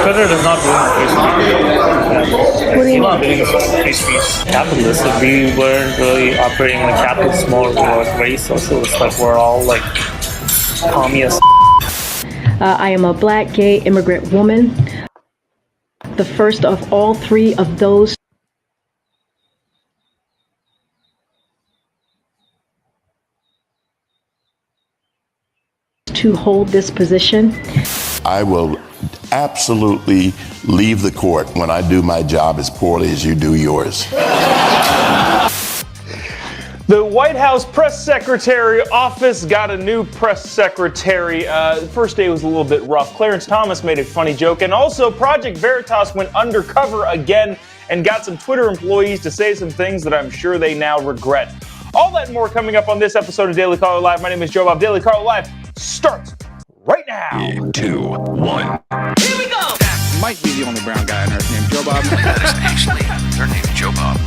Twitter does not ruin free speech. What do you Elon mean? doing is free speech. Capitalists, if we weren't really operating in a capitalist mode, we were very socialist, like we're all like communists. I am a black, gay, immigrant woman. The first of all three of those to hold this position. I will absolutely leave the court when I do my job as poorly as you do yours. The White House press secretary office got a new press secretary. The first day was a little bit rough. Clarence Thomas made a funny joke, and also Project Veritas went undercover again and got some Twitter employees to say some things that I'm sure they now regret. All that and more coming up on this episode of Daily Caller Live. My name is Jobob. Daily Caller Live starts right now. 3, 2, 1. Here we go! That might be the only brown guy on earth named Jobob. That is actually her name, Jobob.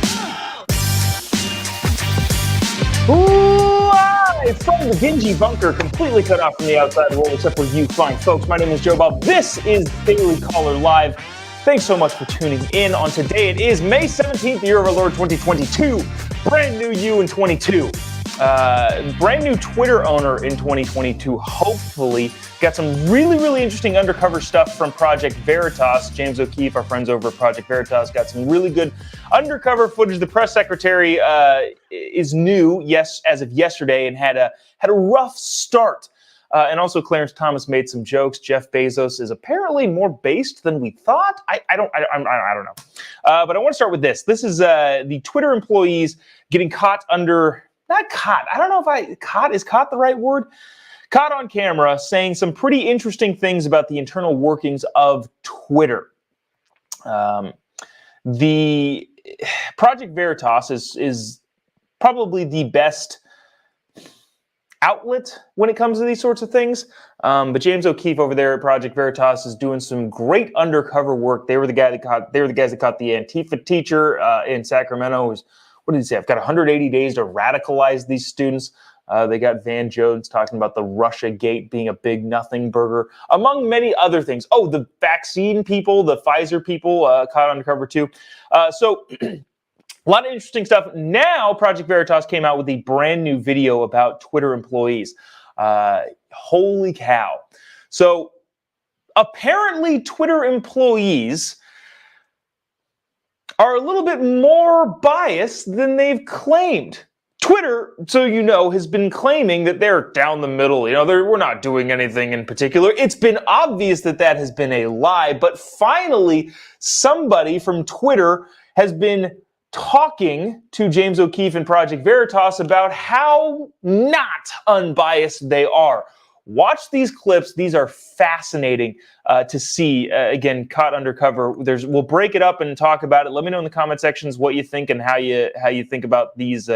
Live from the dingy bunker, completely cut off from the outside world, except for you fine folks. My name is Jobob. This is Daily Caller Live. Thanks so much for tuning in on today. It is May 17th, year of our Lord 2022. Brand new you in 22. Brand new Twitter owner in 2022, hopefully. Got some really interesting undercover stuff from Project Veritas. James O'Keefe, our friends over at Project Veritas, got some really good undercover footage. The press secretary is new, yes, as of yesterday, and had a rough start. And also Clarence Thomas made some jokes. Jeff Bezos is apparently more based than we thought. I don't know. But I want to start with this. This is the Twitter employees getting caught under... Not caught. I don't know if is caught the right word? Caught on camera saying some pretty interesting things about the internal workings of Twitter. The Project Veritas is probably the best outlet when it comes to these sorts of things. But James O'Keefe over there at Project Veritas is doing some great undercover work. They were the guys that caught the Antifa teacher in Sacramento. What did he say? I've got 180 days to radicalize these students. They got Van Jones talking about the Russia Gate being a big nothing burger, among many other things. Oh, the vaccine people, the Pfizer people caught undercover too. So a lot of interesting stuff. Now, Project Veritas came out with a brand new video about Twitter employees. Holy cow. So apparently Twitter employees are a little bit more biased than they've claimed. Twitter, so you know, has been claiming that they're down the middle. We're not doing anything in particular. It's been obvious that has been a lie, but finally, somebody from Twitter has been talking to James O'Keefe and Project Veritas about how not unbiased they are. Watch these clips. These are fascinating to see. Again, caught undercover. We'll break it up and talk about it. Let me know in the comment sections what you think and how you think about these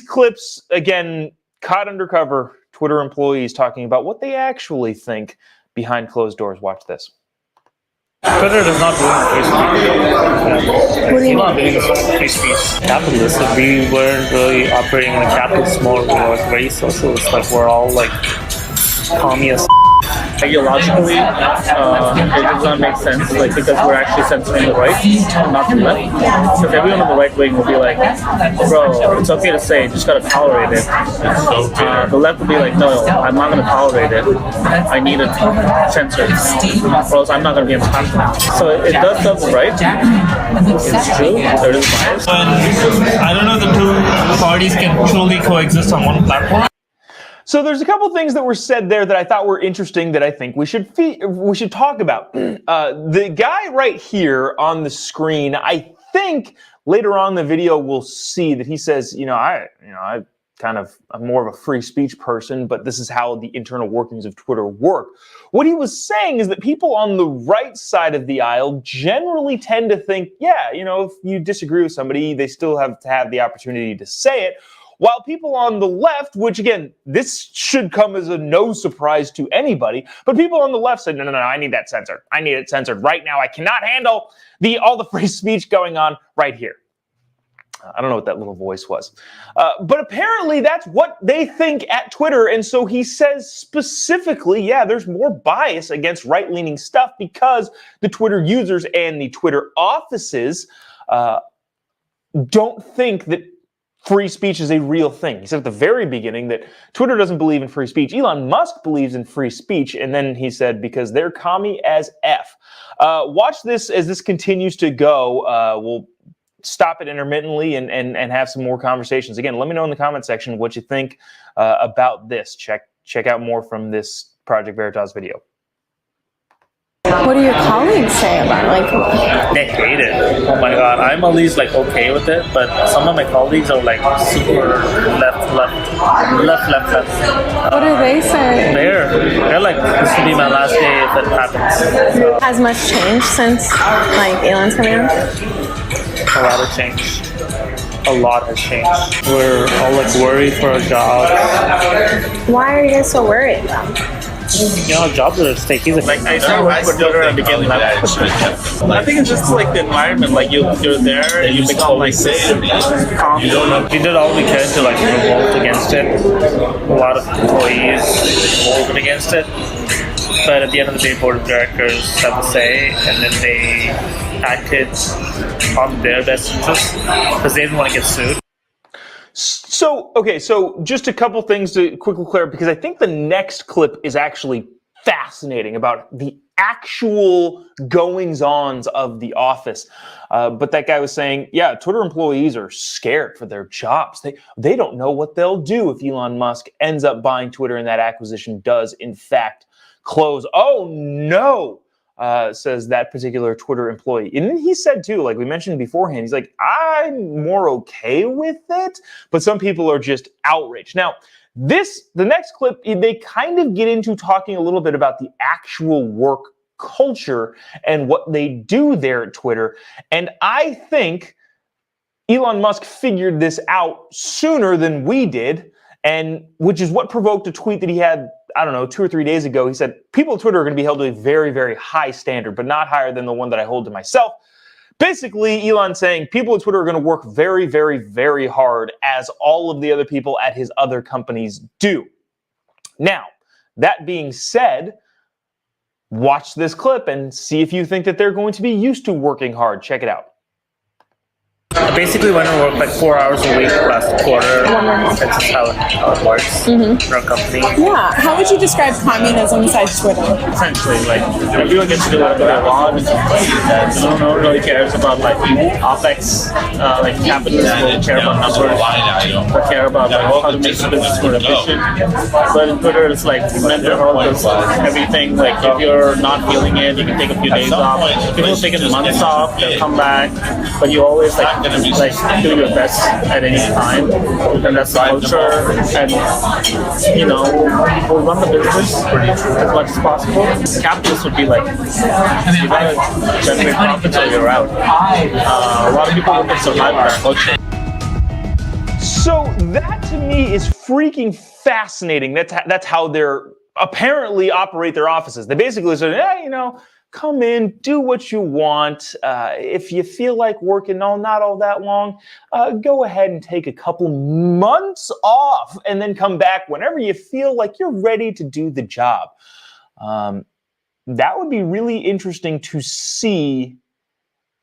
clips. Again, caught undercover. Twitter employees talking about what they actually think behind closed doors. Watch this. Twitter does not ruin free speech. What do you Elon mean? doing is free speech. Capitalists, if we weren't really operating in a capitalist mode, we were very socialist, like we're all like communists. Ideologically, it does not make sense, because we're actually censoring the right, not the left. So if everyone on the right wing will be like, bro, it's okay to say, just gotta tolerate it. The left will be like, no, I'm not gonna tolerate it. I need it censored, or else I'm not gonna be impactful. So it does serve the right. It's true, there is bias. I don't know if the two parties can truly coexist on one platform. So there's a couple things that were said there that I thought were interesting that I think we should talk about. The guy right here on the screen, I think later on in the video we'll see that he says, I'm more of a free speech person, but this is how the internal workings of Twitter work. What he was saying is that people on the right side of the aisle generally tend to think, if you disagree with somebody, they still have to have the opportunity to say it. While people on the left, which again, this should come as a no surprise to anybody, but people on the left said, no, I need that censored. I need it censored right now. I cannot handle all the free speech going on right here. I don't know what that little voice was. But apparently that's what they think at Twitter. And so he says specifically, yeah, there's more bias against right-leaning stuff because the Twitter users and the Twitter offices don't think that free speech is a real thing. He said at the very beginning that Twitter doesn't believe in free speech. Elon Musk believes in free speech. And then he said, because they're commie as F. Watch this as this continues to go. We'll stop it intermittently and have some more conversations. Again, let me know in the comment section what you think about this. Check out more from this Project Veritas video. What do your colleagues say about it? They hate it. Oh my god, I'm at least like okay with it, but some of my colleagues are like super left. What do they say? They're like, this will be my last day if it happens. Has much changed since like Elon's coming out? A lot has changed. A lot has changed. We're all like worried for our jobs. Why are you guys so worried? You know, jobs are at stake. He's Like I started working for Twitter and became left. I think it's just like the environment. Like you're there, you become like calm. We did all we could to like revolt against it. A lot of employees revolted against it. But at the end of the day, board of directors have a say, and then they acted on their best interest because they didn't want to get sued. So, okay, so just a couple things to quickly clear up, because I think the next clip is actually fascinating about the actual goings-ons of the office. But that guy was saying, yeah, Twitter employees are scared for their jobs. They don't know what they'll do if Elon Musk ends up buying Twitter and that acquisition does, in fact, close. Oh, no, says that particular Twitter employee. And then he said, too, like we mentioned beforehand, he's like, I'm more okay with it. But some people are just outraged. Now, the next clip, they kind of get into talking a little bit about the actual work culture and what they do there at Twitter. And I think Elon Musk figured this out sooner than we did, and which is what provoked a tweet that he had, I don't know, 2 or 3 days ago. He said, people at Twitter are going to be held to a very, very high standard, but not higher than the one that I hold to myself. Basically, Elon saying people at Twitter are going to work very, very, very hard, as all of the other people at his other companies do. Now, that being said, watch this clip and see if you think that they're going to be used to working hard. Check it out. I basically went and worked like 4 hours a week last quarter. That's just how it works in our company. Yeah. How would you describe communism besides Twitter? Essentially, like everyone gets to do whatever they want. No one really cares about like OpEx. Like capitalists will care about numbers, but care about like, how to make the business more efficient. But in Twitter, it's like mental health is everything. Like if you're not feeling it, you can take a few days off. People taking months off, they'll come back, but you always like do your best at any time, and that's the culture. And you know, we'll run the business as much as possible. Capitalists would be like, you gotta generate profits or you're out. A lot of people wouldn't survive that culture. So that to me is freaking fascinating. That's how they're apparently operate their offices. They basically say, hey, you know, come in, do what you want. If you feel like working not all that long, go ahead and take a couple months off and then come back whenever you feel like you're ready to do the job. That would be really interesting to see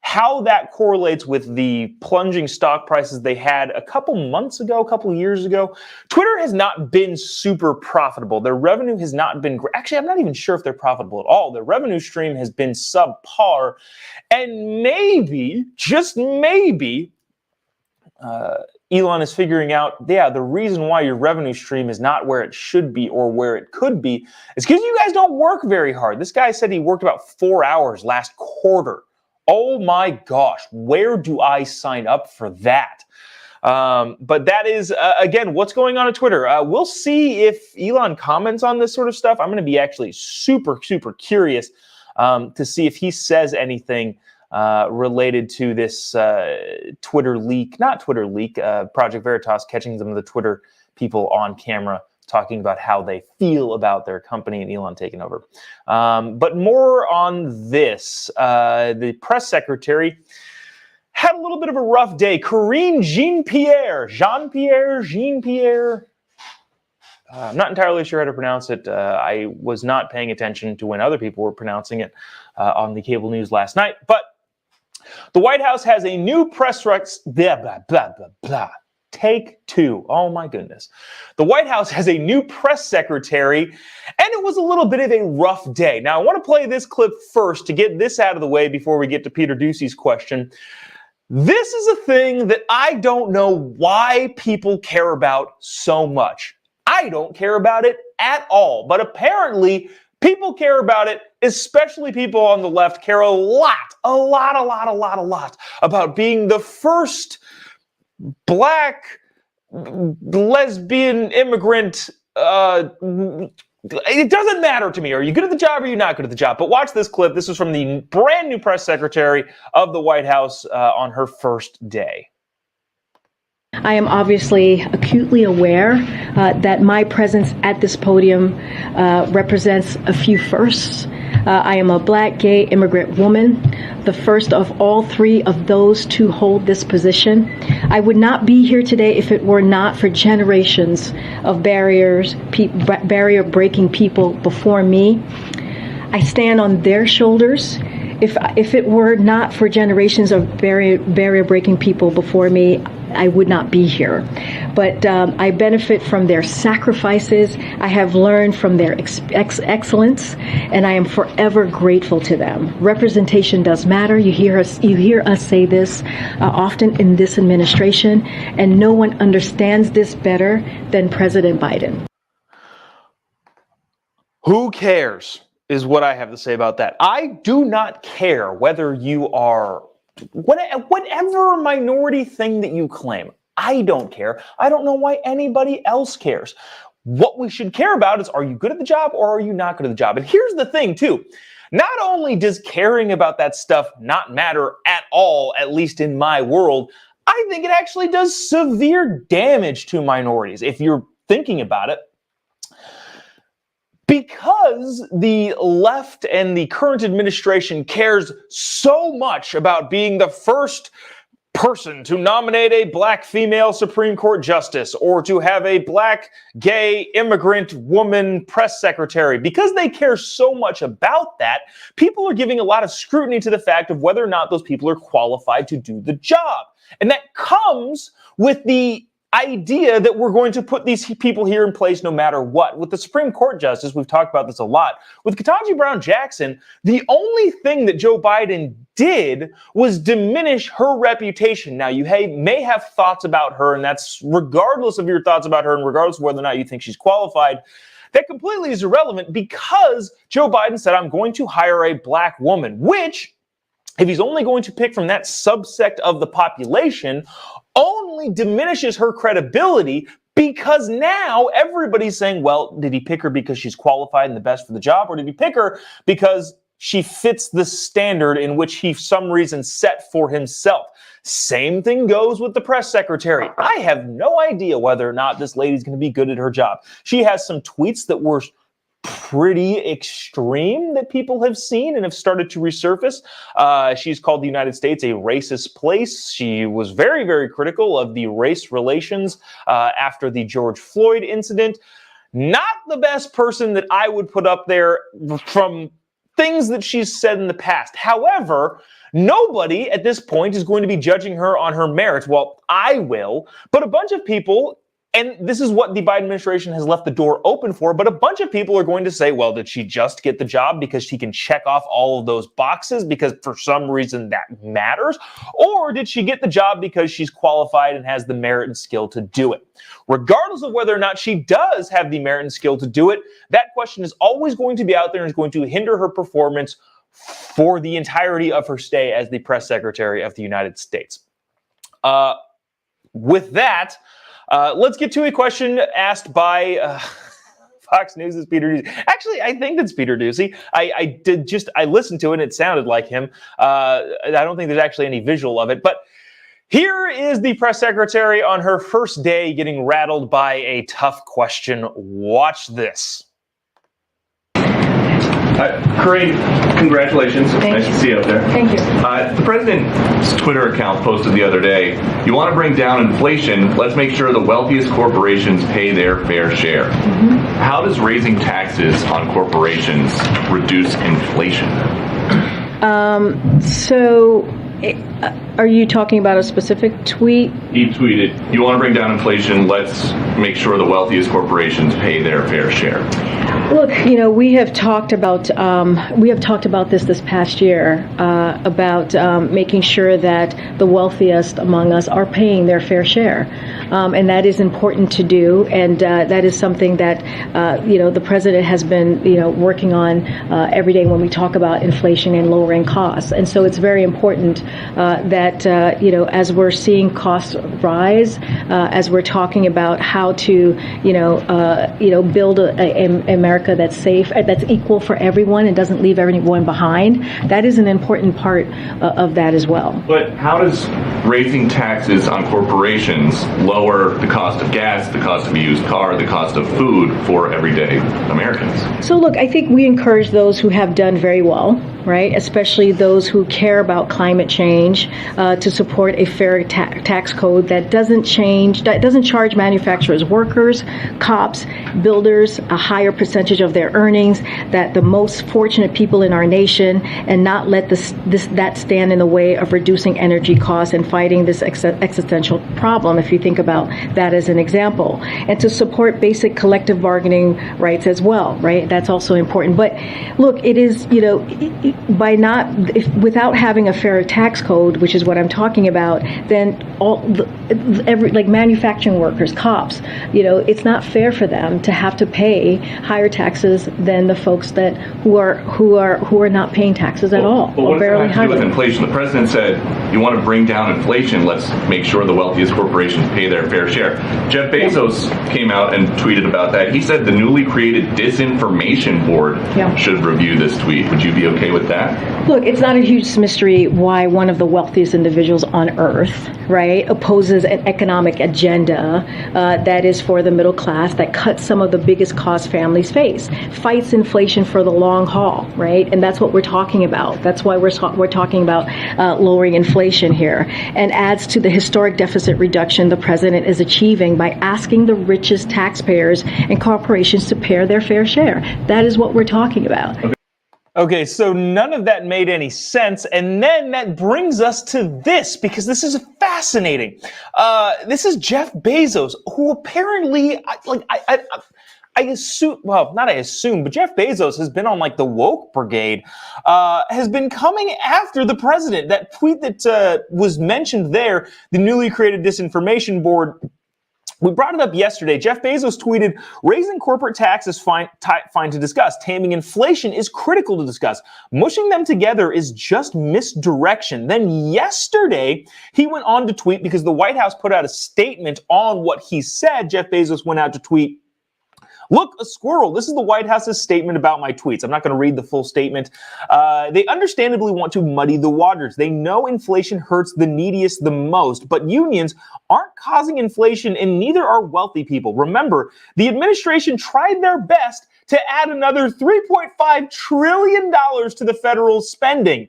how that correlates with the plunging stock prices they had a couple months ago, a couple years ago. Twitter has not been super profitable. Their revenue has not been great. Actually, I'm not even sure if they're profitable at all. Their revenue stream has been subpar. And maybe, just maybe, Elon is figuring out, yeah, the reason why your revenue stream is not where it should be or where it could be is because you guys don't work very hard. This guy said he worked about 4 hours last quarter. Oh my gosh, where do I sign up for that? But that is, again, what's going on at Twitter. We'll see if Elon comments on this sort of stuff. I'm going to be actually super, super curious to see if he says anything related to this Twitter leak, not Twitter leak, Project Veritas catching some of the Twitter people on camera talking about how they feel about their company and Elon taking over. But more on this. The press secretary had a little bit of a rough day. Karine Jean-Pierre. I'm not entirely sure how to pronounce it. I was not paying attention to when other people were pronouncing it on the cable news last night. But the White House has a new press Take two. Oh my goodness. The White House has a new press secretary, and it was a little bit of a rough day. Now, I want to play this clip first to get this out of the way before we get to Peter Ducey's question. This is a thing that I don't know why people care about so much. I don't care about it at all, but apparently people care about it, especially people on the left care a lot about being the first black lesbian immigrant. It doesn't matter to me. Are you good at the job or are you not good at the job? But watch this clip. This is from the brand new press secretary of the White House on her first day. I am obviously acutely aware that my presence at this podium represents a few firsts. I am a black, gay, immigrant woman, the first of all three of those to hold this position. I would not be here today if it were not for generations of barrier-breaking people before me. I stand on their shoulders. If it were not for generations of barrier-breaking people before me, I would not be here. But I benefit from their sacrifices. I have learned from their excellence, and I am forever grateful to them. Representation does matter. You hear us say this often in this administration, and no one understands this better than President Biden. Who cares is what I have to say about that. I do not care whether you are whatever minority thing that you claim. I don't care. I don't know why anybody else cares. What we should care about is, are you good at the job or are you not good at the job? And here's the thing too. Not only does caring about that stuff not matter at all, at least in my world, I think it actually does severe damage to minorities if you're thinking about it. Because the left and the current administration cares so much about being the first person to nominate a black female Supreme Court justice or to have a black gay immigrant woman press secretary, because they care so much about that, people are giving a lot of scrutiny to the fact of whether or not those people are qualified to do the job. And that comes with the idea that we're going to put these people here in place no matter what. With the Supreme Court justice, we've talked about this a lot. With Ketanji Brown Jackson, the only thing that Joe Biden did was diminish her reputation. Now, you may have thoughts about her, and that's regardless of your thoughts about her and regardless of whether or not you think she's qualified. That completely is irrelevant because Joe Biden said, I'm going to hire a black woman, which, if he's only going to pick from that subsect of the population, only diminishes her credibility, because now everybody's saying, well, did he pick her because she's qualified and the best for the job, or did he pick her because she fits the standard in which he, for some reason, set for himself? Same thing goes with the press secretary. I have no idea whether or not this lady's going to be good at her job. She has some tweets that were pretty extreme that people have seen and have started to resurface. She's called the United States a racist place. She was very, very critical of the race relations after the George Floyd incident. Not the best person that I would put up there from things that she's said in the past. However, nobody at this point is going to be judging her on her merits. Well, I will, but a bunch of people, and this is what the Biden administration has left the door open for, but a bunch of people are going to say, well, did she just get the job because she can check off all of those boxes because for some reason that matters? Or did she get the job because she's qualified and has the merit and skill to do it? Regardless of whether or not she does have the merit and skill to do it, that question is always going to be out there and is going to hinder her performance for the entirety of her stay as the press secretary of the United States. With that, let's get to a question asked by Fox News' Peter Ducey. Actually, I think that's Peter Ducey. I listened to it and it sounded like him. I don't think there's actually any visual of it, but here is the press secretary on her first day getting rattled by a tough question. Watch this. Corinne, congratulations. Thank Nice you. to see you out there. Thank you. The president's Twitter account posted the other day, you want to bring down inflation, let's make sure the wealthiest corporations pay their fair share. How does raising taxes on corporations reduce inflation? Are you talking about a specific tweet? He tweeted, you want to bring down inflation, let's make sure the wealthiest corporations pay their fair share. Look, we have talked about this past year about making sure that the wealthiest among us are paying their fair share, and that is important to do, and that is something that the president has been working on every day when we talk about inflation and lowering costs, and so it's very important that as we're seeing costs rise, as we're talking about how to build a America that's safe, that's equal for everyone and doesn't leave everyone behind. That is an important part of that as well. But how does raising taxes on corporations lower the cost of gas, the cost of a used car, the cost of food for everyday Americans? So look, I think we encourage those who have done very well, right? Especially those who care about climate change, to support a fair tax code that doesn't charge manufacturers, workers, cops, builders a higher percentage of their earnings, that the most fortunate people in our nation, and not let that stand in the way of reducing energy costs and fighting this existential problem, if you think about that as an example. And to support basic collective bargaining rights as well, right? That's also important. But look, it is, without having a fair tax code, which is what I'm talking about, then like manufacturing workers, cops, it's not fair for them to have to pay higher taxes than the folks who are not paying taxes at all. But what does that have to do with inflation? The president said, you want to bring down inflation, let's make sure the wealthiest corporations pay their fair share. Jeff Bezos came out and tweeted about that. He said the newly created disinformation board should review this tweet. Would you be okay with that? Look, it's not a huge mystery why one of the wealthiest individuals on earth, right, opposes an economic agenda that is for the middle class, that cuts some of the biggest costs families face, fights inflation for the long haul, right? And that's what we're talking about. That's why we're talking about lowering inflation here, and adds to the historic deficit reduction the president is achieving by asking the richest taxpayers and corporations to pay their fair share. That is what we're talking about. Okay, so none of that made any sense, and then that brings us to this, because this is fascinating. This is Jeff Bezos, who apparently, I assume, well, not I assume, but Jeff Bezos has been on like the woke brigade, has been coming after the president. That tweet that was mentioned there, the newly created disinformation board, we brought it up yesterday. Jeff Bezos tweeted, raising corporate tax is fine to discuss. Taming inflation is critical to discuss. Mushing them together is just misdirection. Then yesterday, he went on to tweet, because the White House put out a statement on what he said. Jeff Bezos went out to tweet, look, a squirrel. This is the White House's statement about my tweets. I'm not going to read the full statement. They understandably want to muddy the waters. They know inflation hurts the neediest the most, but unions aren't causing inflation, and neither are wealthy people. Remember, the administration tried their best to add another $3.5 trillion to the federal spending.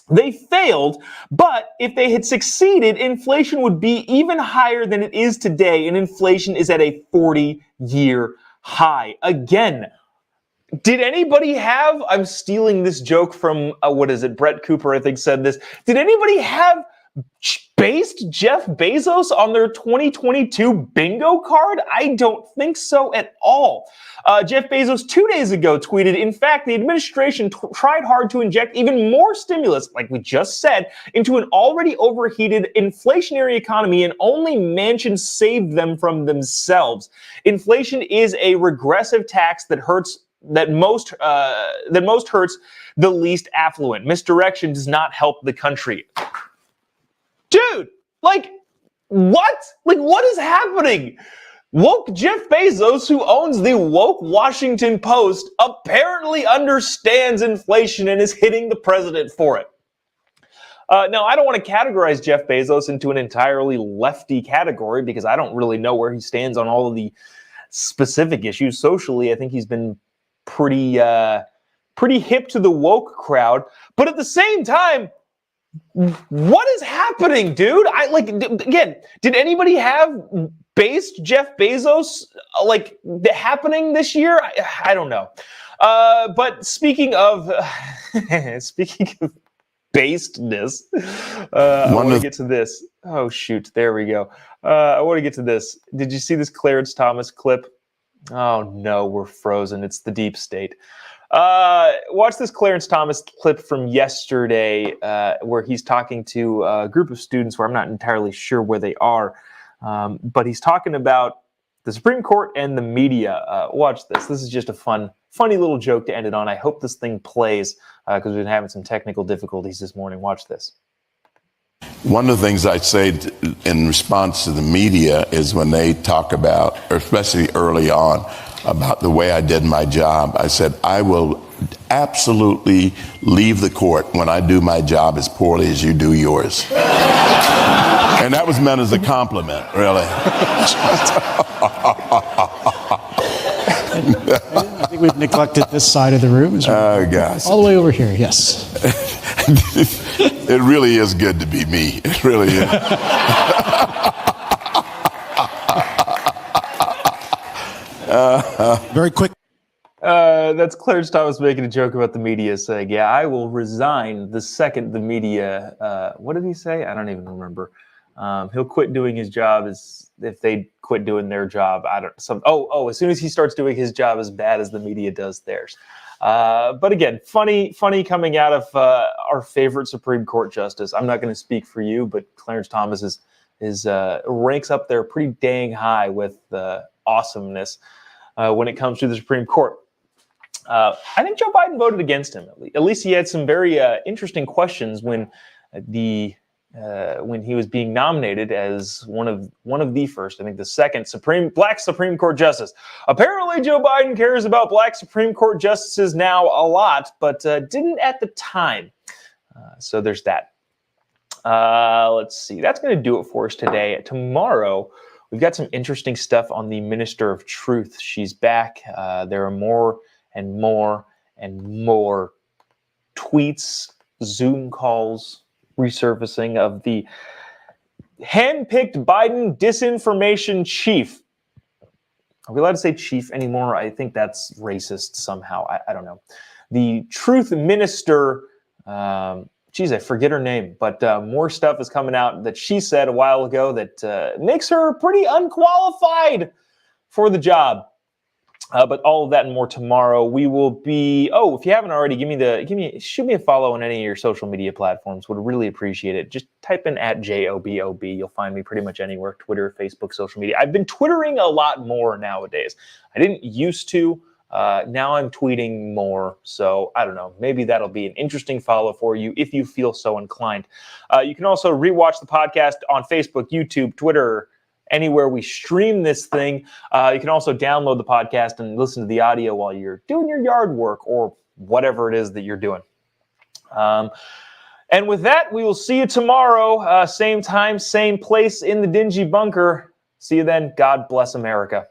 They failed, but if they had succeeded, inflation would be even higher than it is today, and inflation is at a 40-year high. Again, did anybody have, I'm stealing this joke from, Brett Cooper, I think, said this. Did anybody have based Jeff Bezos on their 2022 bingo card? I don't think so at all. Jeff Bezos 2 days ago tweeted, in fact, the administration tried hard to inject even more stimulus, like we just said, into an already overheated inflationary economy, and only mansions saved them from themselves. Inflation is a regressive tax that most hurts the least affluent. Misdirection does not help the country. Dude, what? What is happening? Woke Jeff Bezos, who owns the woke Washington Post, apparently understands inflation and is hitting the president for it. Now, I don't want to categorize Jeff Bezos into an entirely lefty category, because I don't really know where he stands on all of the specific issues. Socially, I think he's been pretty pretty hip to the woke crowd. But at the same time, what is happening, dude? Again, did anybody have based Jeff Bezos happening this year? I don't know. But speaking of basedness, I want to get to this. Oh shoot, there we go. I want to get to this. Did you see this Clarence Thomas clip? Oh no, we're frozen. It's the deep state. Watch this Clarence Thomas clip from yesterday where he's talking to a group of students where I'm not entirely sure where they are, but he's talking about the Supreme Court and the media. Watch this. This is just a funny little joke to end it on. I hope this thing plays because we've been having some technical difficulties this morning. Watch this. One of the things I say in response to the media is when they talk about, or especially early on, about the way I did my job, I said, I will absolutely leave the court when I do my job as poorly as you do yours. And that was meant as a compliment, really. I think we've neglected this side of the room. Oh, gosh. All the way over here, yes. It really is good to be me. It really is. Very quick. That's Clarence Thomas making a joke about the media, saying, yeah, I will resign the second the media, what did he say? I don't even remember. He'll quit doing his job if they quit doing their job. As soon as he starts doing his job as bad as the media does theirs. But again, funny coming out of our favorite Supreme Court justice. I'm not going to speak for you, but Clarence Thomas is ranks up there pretty dang high with awesomeness when it comes to the Supreme Court. I think Joe Biden voted against him. At least he had some very interesting questions when he was being nominated as one of the first, I think the second black Supreme Court justice. Apparently, Joe Biden cares about black Supreme Court justices now a lot, but didn't at the time. So there's that. Let's see. That's going to do it for us today. Tomorrow, we've got some interesting stuff on the Minister of Truth. She's back. There are more and more and more tweets, Zoom calls, resurfacing of the hand-picked Biden disinformation chief. Are we allowed to say chief anymore? I think that's racist somehow. I don't know. The truth minister, I forget her name, but more stuff is coming out that she said a while ago that makes her pretty unqualified for the job. But all of that and more tomorrow. We will be. Oh, if you haven't already, shoot me a follow on any of your social media platforms. Would really appreciate it. Just type in @JOBOB. You'll find me pretty much anywhere: Twitter, Facebook, social media. I've been twittering a lot more nowadays. I didn't used to. Now I'm tweeting more. So I don't know. Maybe that'll be an interesting follow for you if you feel so inclined. You can also rewatch the podcast on Facebook, YouTube, Twitter, anywhere we stream this thing. You can also download the podcast and listen to the audio while you're doing your yard work or whatever it is that you're doing. And with that, we will see you tomorrow. Same time, same place in the dingy bunker. See you then. God bless America.